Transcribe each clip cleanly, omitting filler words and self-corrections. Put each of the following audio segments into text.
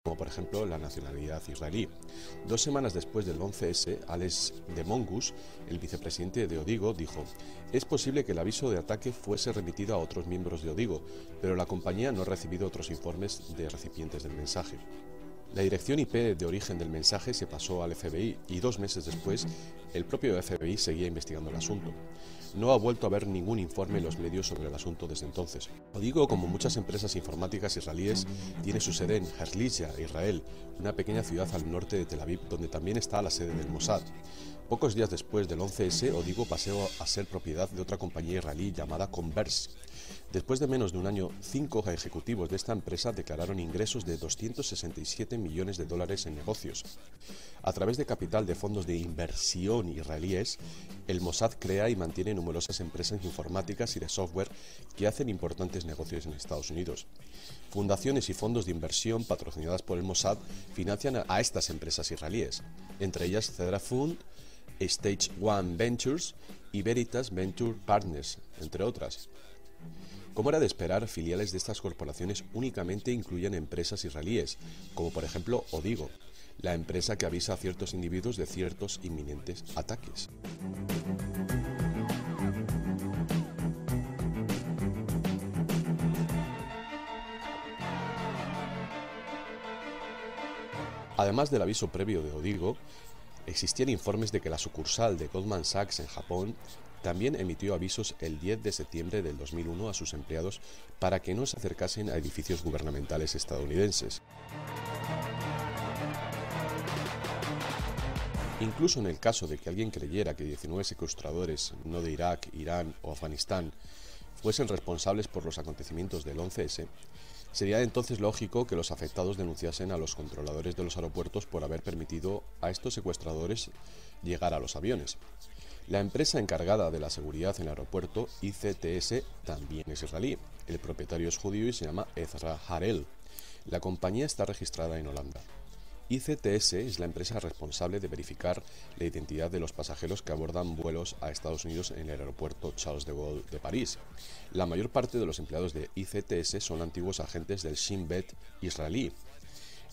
como por ejemplo la nacionalidad israelí. 2 semanas después del 11S, Alex de Mongus, el vicepresidente de Odigo, dijo: «Es posible que el aviso de ataque fuese remitido a otros miembros de Odigo, pero la compañía no ha recibido otros informes de recipientes del mensaje». La dirección IP de origen del mensaje se pasó al FBI y 2 meses después el propio FBI seguía investigando el asunto. No ha vuelto a haber ningún informe en los medios sobre el asunto desde entonces. Odigo, como muchas empresas informáticas israelíes, tiene su sede en Herzliya, Israel, una pequeña ciudad al norte de Tel Aviv, donde también está la sede del Mossad. Pocos días después del 11S, Odigo pasó a ser propiedad de otra compañía israelí llamada Converse. Después de menos de un año, 5 ejecutivos de esta empresa declararon ingresos de 267 millones de dólares en negocios. A través de capital de fondos de inversión israelíes, el Mossad crea y mantiene numerosas empresas informáticas y de software que hacen importantes negocios en Estados Unidos. Fundaciones y fondos de inversión patrocinadas por el Mossad financian a estas empresas israelíes, entre ellas Cedra Fund, Stage One Ventures y Veritas Venture Partners, entre otras. Como era de esperar, filiales de estas corporaciones únicamente incluyen empresas israelíes, como por ejemplo Odigo, la empresa que avisa a ciertos individuos de ciertos inminentes ataques. Además del aviso previo de Odigo, existían informes de que la sucursal de Goldman Sachs en Japón también emitió avisos el 10 de septiembre del 2001 a sus empleados para que no se acercasen a edificios gubernamentales estadounidenses. Incluso en el caso de que alguien creyera que 19 secuestradores, no de Irak, Irán o Afganistán, fuesen responsables por los acontecimientos del 11S, sería entonces lógico que los afectados denunciasen a los controladores de los aeropuertos por haber permitido a estos secuestradores llegar a los aviones. La empresa encargada de la seguridad en el aeropuerto, ICTS, también es israelí. El propietario es judío y se llama Ezra Harel. La compañía está registrada en Holanda. ICTS es la empresa responsable de verificar la identidad de los pasajeros que abordan vuelos a Estados Unidos en el aeropuerto Charles de Gaulle de París. La mayor parte de los empleados de ICTS son antiguos agentes del Shin Bet israelí.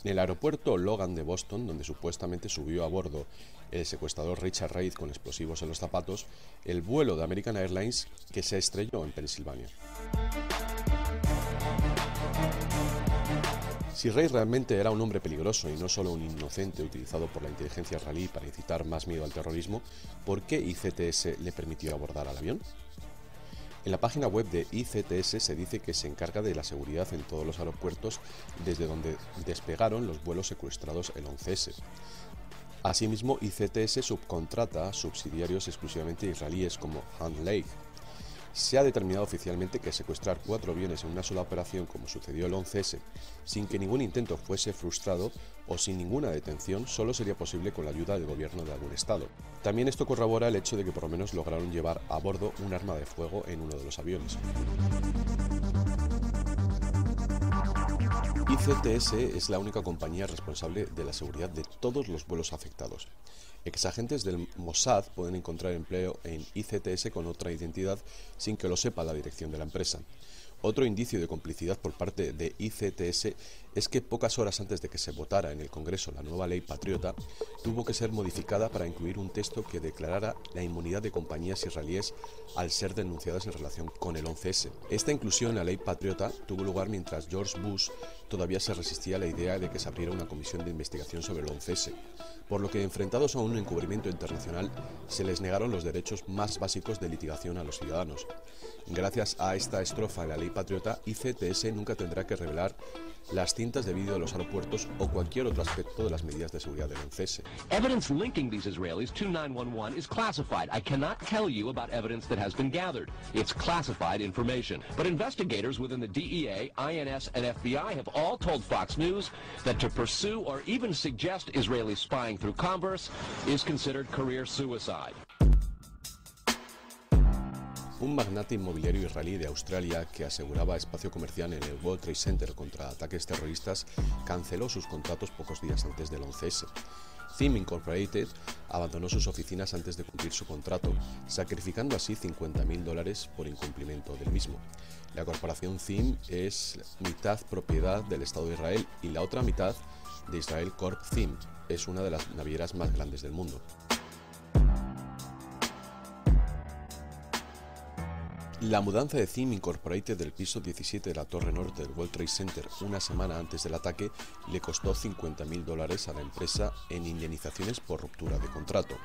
En el aeropuerto Logan de Boston, donde supuestamente subió a bordo el secuestrador Richard Reid con explosivos en los zapatos, el vuelo de American Airlines que se estrelló en Pensilvania. Si Reid realmente era un hombre peligroso y no solo un inocente utilizado por la inteligencia israelí para incitar más miedo al terrorismo, ¿por qué ICTS le permitió abordar al avión? En la página web de ICTS se dice que se encarga de la seguridad en todos los aeropuertos desde donde despegaron los vuelos secuestrados el 11S. Asimismo, ICTS subcontrata a subsidiarios exclusivamente israelíes como Hand Lake. Se ha determinado oficialmente que secuestrar 4 aviones en una sola operación, como sucedió el 11S, sin que ningún intento fuese frustrado o sin ninguna detención, solo sería posible con la ayuda del gobierno de algún estado. También esto corrobora el hecho de que por lo menos lograron llevar a bordo un arma de fuego en uno de los aviones. ICTS es la única compañía responsable de la seguridad de todos los vuelos afectados. Exagentes del Mossad pueden encontrar empleo en ICTS con otra identidad sin que lo sepa la dirección de la empresa. Otro indicio de complicidad por parte de ICTS es que pocas horas antes de que se votara en el Congreso la nueva ley patriota, tuvo que ser modificada para incluir un texto que declarara la inmunidad de compañías israelíes al ser denunciadas en relación con el 11S. Esta inclusión en la ley patriota tuvo lugar mientras George Bush todavía se resistía a la idea de que se abriera una comisión de investigación sobre el 11S, por lo que, enfrentados a un encubrimiento internacional, se les negaron los derechos más básicos de litigación a los ciudadanos. Gracias a esta estrofa en la ley patriota, ICTS nunca tendrá que revelar las cintas de vídeo de los aeropuertos o cualquier otro aspecto de las medidas de seguridad del 11S. Evidence linking these Israelis to 911 is classified. I cannot tell you about evidence that has been gathered. It's classified information. But investigators within the DEA, INS, and FBI have all told Fox News that to pursue or even suggest Israeli spying through Converse is considered career suicide. Un magnate inmobiliario israelí de Australia que aseguraba espacio comercial en el World Trade Center contra ataques terroristas canceló sus contratos pocos días antes del 11S. Thiem Incorporated abandonó sus oficinas antes de cumplir su contrato, sacrificando así $50.000 por incumplimiento del mismo. La corporación Thiem es mitad propiedad del Estado de Israel y la otra mitad de Israel Corp Thiem. Es una de las navieras más grandes del mundo. La mudanza de Thiem Incorporated del piso 17 de la torre norte del World Trade Center una semana antes del ataque le costó $50.000 a la empresa en indemnizaciones por ruptura de contrato.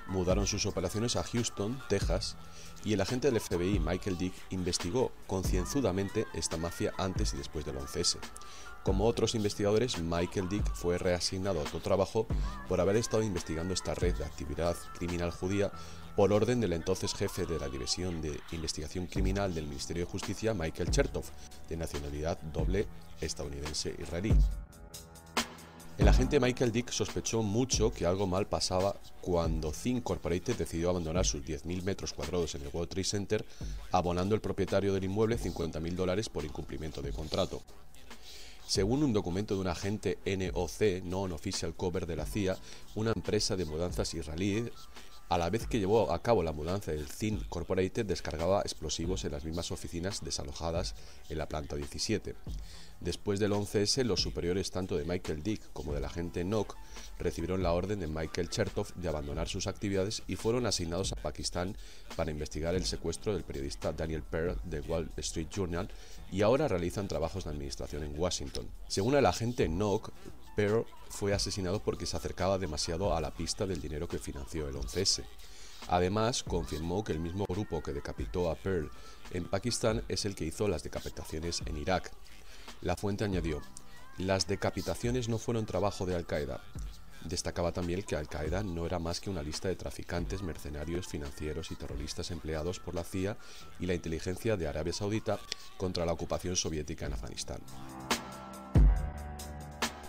Mudaron sus operaciones a Houston, Texas, y el agente del FBI, Michael Dick, investigó concienzudamente esta mafia antes y después del 11S. Como otros investigadores, Michael Dick fue reasignado a otro trabajo por haber estado investigando esta red de actividad criminal judía por orden del entonces jefe de la División de Investigación Criminal del Ministerio de Justicia, Michael Chertoff, de nacionalidad doble estadounidense-israelí. El agente Michael Dick sospechó mucho que algo mal pasaba cuando Thiem Incorporated decidió abandonar sus 10.000 metros cuadrados en el World Trade Center, abonando al propietario del inmueble $50.000 por incumplimiento de contrato. Según un documento de un agente NOC, Non-Official Cover de la CIA, una empresa de mudanzas israelí, a la vez que llevó a cabo la mudanza del Thiem Incorporated, descargaba explosivos en las mismas oficinas desalojadas en la planta 17. Después del 11S, los superiores tanto de Michael Dick como del agente NOC recibieron la orden de Michael Chertoff de abandonar sus actividades y fueron asignados a Pakistán para investigar el secuestro del periodista Daniel Pearl del Wall Street Journal, y ahora realizan trabajos de administración en Washington. Según el agente NOC, Pearl fue asesinado porque se acercaba demasiado a la pista del dinero que financió el 11S. Además, confirmó que el mismo grupo que decapitó a Pearl en Pakistán es el que hizo las decapitaciones en Irak. La fuente añadió: las decapitaciones no fueron trabajo de Al-Qaeda. Destacaba también que Al-Qaeda no era más que una lista de traficantes, mercenarios, financieros y terroristas empleados por la CIA y la inteligencia de Arabia Saudita contra la ocupación soviética en Afganistán.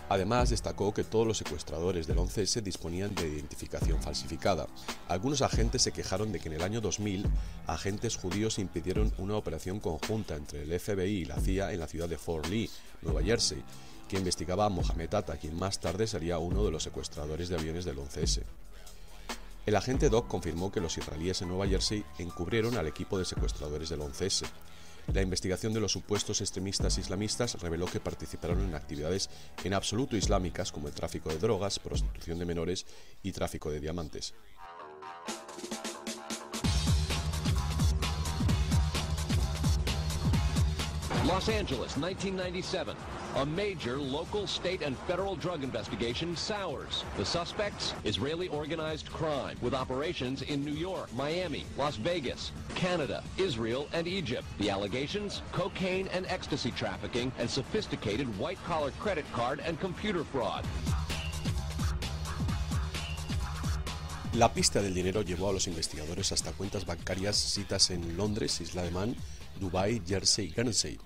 Además, destacó que todos los secuestradores del 11S disponían de identificación falsificada. Algunos agentes se quejaron de que en el año 2000, agentes judíos impidieron una operación conjunta entre el FBI y la CIA en la ciudad de Fort Lee, Nueva Jersey, que investigaba a Mohamed Atta, quien más tarde sería uno de los secuestradores de aviones del 11S. El agente Doc confirmó que los israelíes en Nueva Jersey encubrieron al equipo de secuestradores del 11S. La investigación de los supuestos extremistas islamistas reveló que participaron en actividades en absoluto islámicas como el tráfico de drogas, prostitución de menores y tráfico de diamantes. Los Angeles, 1997. A major local, state, and federal drug investigation sours. The suspects, Israeli organized crime, with operations in New York, Miami, Las Vegas, Canada, Israel, and Egypt. The allegations, cocaine and ecstasy trafficking, and sophisticated white-collar credit card and computer fraud. La pista del dinero llevó a los investigadores hasta cuentas bancarias citas en Londres, Isla de Man, Dubái, Jersey y Guernsey.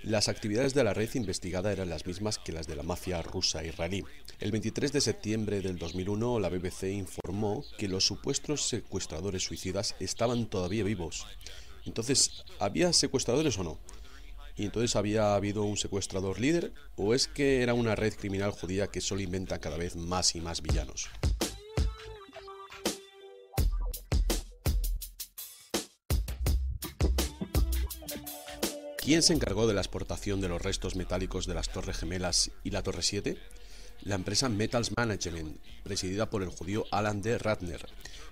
Las actividades de la red investigada eran las mismas que las de la mafia rusa israelí. El 23 de septiembre del 2001, la BBC informó que los supuestos secuestradores suicidas estaban todavía vivos. Entonces, ¿había secuestradores o no? ¿Y entonces había habido un secuestrador líder? ¿O es que era una red criminal judía que solo inventa cada vez más y más villanos? ¿Quién se encargó de la exportación de los restos metálicos de las Torres Gemelas y la Torre 7? La empresa Metals Management, presidida por el judío Alan D. Ratner.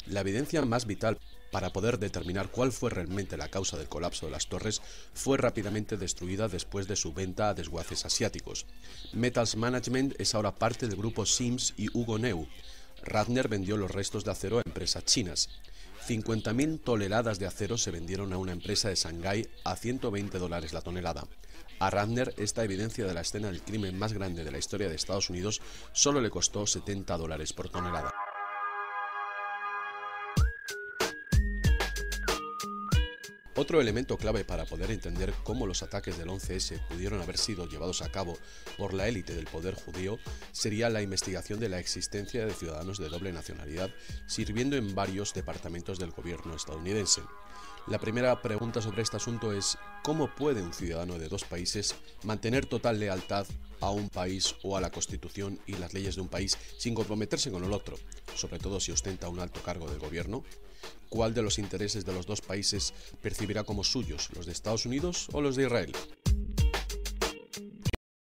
La evidencia más vital para poder determinar cuál fue realmente la causa del colapso de las torres fue rápidamente destruida después de su venta a desguaces asiáticos. Metals Management es ahora parte del grupo Sims y Hugo Neu. Ratner vendió los restos de acero a empresas chinas. 50.000 toneladas de acero se vendieron a una empresa de Shanghái a $120 la tonelada. A Ratner, esta evidencia de la escena del crimen más grande de la historia de Estados Unidos solo le costó $70 por tonelada. Otro elemento clave para poder entender cómo los ataques del 11S pudieron haber sido llevados a cabo por la élite del poder judío sería la investigación de la existencia de ciudadanos de doble nacionalidad sirviendo en varios departamentos del gobierno estadounidense. La primera pregunta sobre este asunto es: ¿cómo puede un ciudadano de dos países mantener total lealtad a un país o a la Constitución y las leyes de un país sin comprometerse con el otro, sobre todo si ostenta un alto cargo del gobierno? ¿Cuál de los intereses de los dos países percibirá como suyos, los de Estados Unidos o los de Israel?